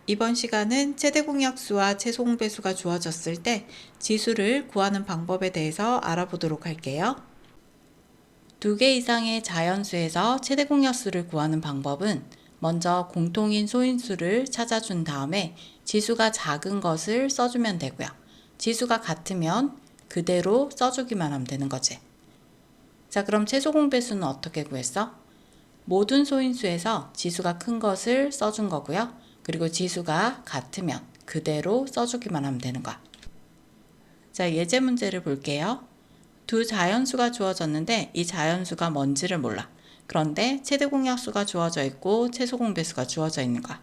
이번 시간은 최대 공약수와 최소 공배수가 주어졌을 때 지수를 구하는 방법에 대해서 알아보도록 할게요. 두 개 이상의 자연수에서 최대 공약수를 구하는 방법은 먼저 공통인 소인수를 찾아준 다음에 지수가 작은 것을 써주면 되고요. 지수가 같으면 그대로 써주기만 하면 되는 거지. 자, 그럼 최소 공배수는 어떻게 구했어? 모든 소인수에서 지수가 큰 것을 써준 거고요. 그리고 지수가 같으면 그대로 써주기만 하면 되는 거야. 자, 예제 문제를 볼게요. 두 자연수가 주어졌는데 이 자연수가 뭔지를 몰라. 그런데 최대 공약수가 주어져 있고 최소 공배수가 주어져 있는 거야.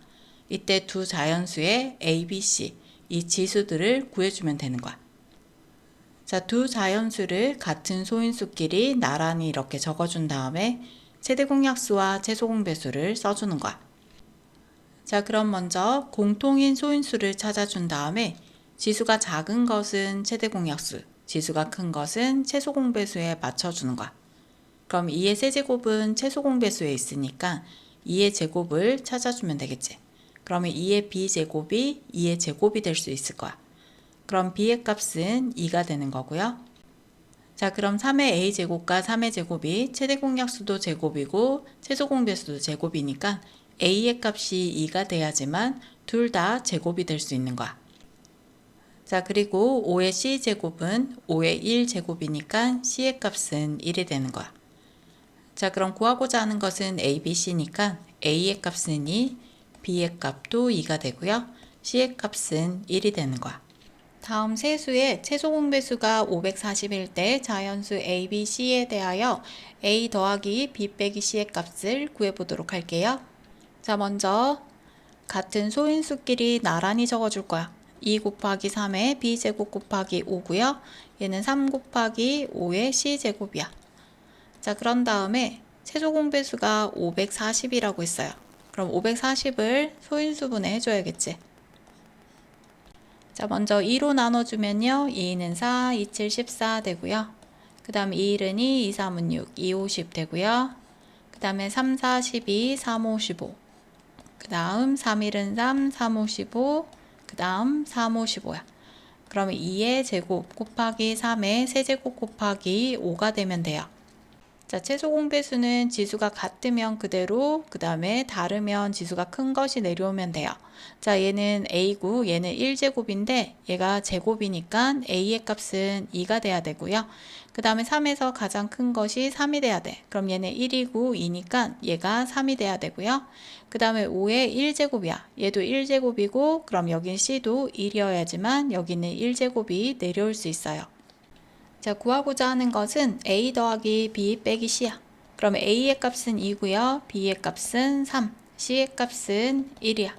이때 두 자연수의 A, B, C 이 지수들을 구해주면 되는 거야. 자, 두 자연수를 같은 소인수끼리 나란히 이렇게 적어준 다음에 최대 공약수와 최소 공배수를 써주는 거야. 자, 그럼 먼저 공통인 소인수를 찾아준 다음에 지수가 작은 것은 최대 공약수, 지수가 큰 것은 최소 공배수에 맞춰주는 거야. 그럼 2의 세제곱은 최소 공배수에 있으니까 2의 제곱을 찾아주면 되겠지. 그러면 2의 b제곱이 2의 제곱이 될 수 있을 거야. 그럼 b의 값은 2가 되는 거고요. 자, 그럼 3의 a제곱과 3의 제곱이 최대 공약수도 제곱이고 최소 공배수도 제곱이니까 a의 값이 2가 돼야지만 둘 다 제곱이 될 수 있는 거야. 자, 그리고 5의 c제곱은 5의 1제곱이니까 c의 값은 1이 되는 거야. 자, 그럼 구하고자 하는 것은 a, b, c니까 a의 값은 2, b의 값도 2가 되고요. c의 값은 1이 되는 거야. 다음 세수의 최소 공배수가 540일 때 자연수 a, b, c에 대하여 a 더하기 b 빼기 c의 값을 구해보도록 할게요. 자, 먼저 같은 소인수끼리 나란히 적어줄 거야. 2 곱하기 3의 b제곱 곱하기 5고요. 얘는 3 곱하기 5의 c제곱이야. 자, 그런 다음에 최소 공배수가 540이라고 했어요. 그럼 540을 소인수분해 해줘야겠지. 자, 먼저 2로 나눠주면요. 2는 4, 2, 7, 14 되고요. 그 다음 2, 1은 2, 2, 3은 6, 2, 50 되고요. 그 다음에 3, 4, 12, 3, 5, 15. 그 다음 3, 1은 3, 3, 5, 15. 그 다음 3, 5, 15야. 그러면 2의 제곱 곱하기 3의 세제곱 곱하기 5가 되면 돼요. 자, 최소 공배수는 지수가 같으면 그대로, 그 다음에 다르면 지수가 큰 것이 내려오면 돼요. 자, 얘는 a고 얘는 1제곱인데 얘가 제곱이니까 a의 값은 2가 돼야 되고요. 그 다음에 3에서 가장 큰 것이 3이 돼야 돼. 그럼 얘는 1이고 2니까 얘가 3이 돼야 되고요. 그 다음에 5의 1제곱이야. 얘도 1제곱이고 그럼 여긴 c도 1이어야지만 여기는 1제곱이 내려올 수 있어요. 자, 구하고자 하는 것은 a 더하기 b 빼기 c야. 그럼 a의 값은 2고요. b의 값은 3, c의 값은 1이야.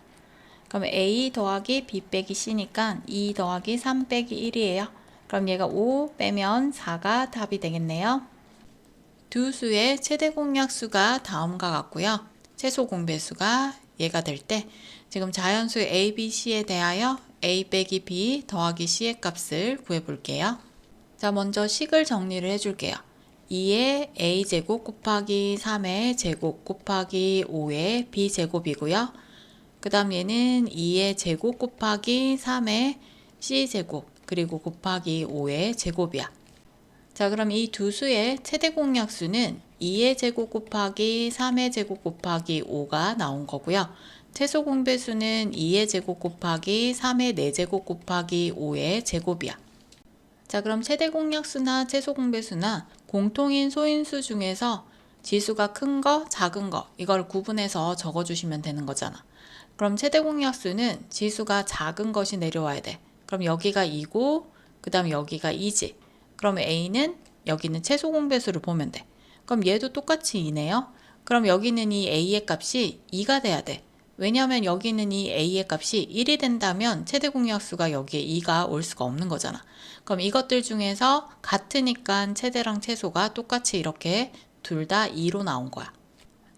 그럼 a 더하기 b 빼기 c니까 2 더하기 3 빼기 1이에요. 그럼 얘가 5 빼면 4가 답이 되겠네요. 두 수의 최대 공약수가 다음과 같고요. 최소 공배수가 얘가 될 때 지금 자연수 a, b, c에 대하여 a 빼기 b 더하기 c의 값을 구해볼게요. 자, 먼저 식을 정리를 해줄게요. 2의 a제곱 곱하기 3의 제곱 곱하기 5의 b제곱이고요. 그 다음 얘는 2의 제곱 곱하기 3의 c제곱 그리고 곱하기 5의 제곱이야. 자, 그럼 이 두 수의 최대 공약수는 2의 제곱 곱하기 3의 제곱 곱하기 5가 나온 거고요. 최소 공배수는 2의 제곱 곱하기 3의 4제곱 곱하기 5의 제곱이야. 자, 그럼 최대 공약수나 최소 공배수나 공통인 소인수 중에서 지수가 큰 거, 작은 거 이걸 구분해서 적어주시면 되는 거잖아. 그럼 최대 공약수는 지수가 작은 것이 내려와야 돼. 그럼 여기가 2고 그 다음 여기가 2지. 그럼 A는 여기는 최소 공배수를 보면 돼. 그럼 얘도 똑같이 2네요. 그럼 여기는 이 A의 값이 2가 돼야 돼. 왜냐하면 여기는 이 A의 값이 1이 된다면 최대 공약수가 여기에 2가 올 수가 없는 거잖아. 그럼 이것들 중에서 같으니까 최대랑 최소가 똑같이 이렇게 둘 다 2로 나온 거야.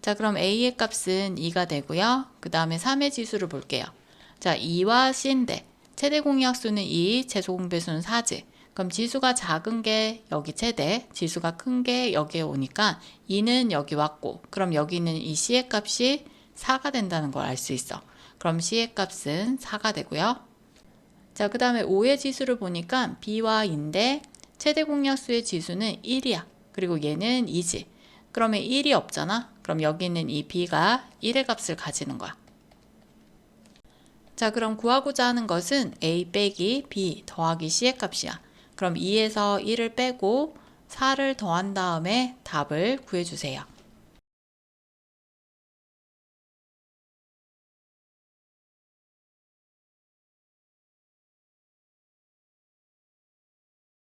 자, 그럼 A의 값은 2가 되고요. 그 다음에 3의 지수를 볼게요. 자, 2와 C인데 최대 공약수는 2, 최소 공배수는 4지. 그럼 지수가 작은 게 여기 최대, 지수가 큰 게 여기에 오니까 2는 여기 왔고 그럼 여기는 이 C의 값이 4가 된다는 걸 알 수 있어. 그럼 C의 값은 4가 되고요. 자, 그 다음에 5의 지수를 보니까 B와 E인데 최대 공약수의 지수는 1이야. 그리고 얘는 2지. 그러면 1이 없잖아. 그럼 여기 있는 이 B가 1의 값을 가지는 거야. 자, 그럼 구하고자 하는 것은 A 빼기 B 더하기 C의 값이야. 그럼 2에서 1을 빼고 4를 더한 다음에 답을 구해주세요.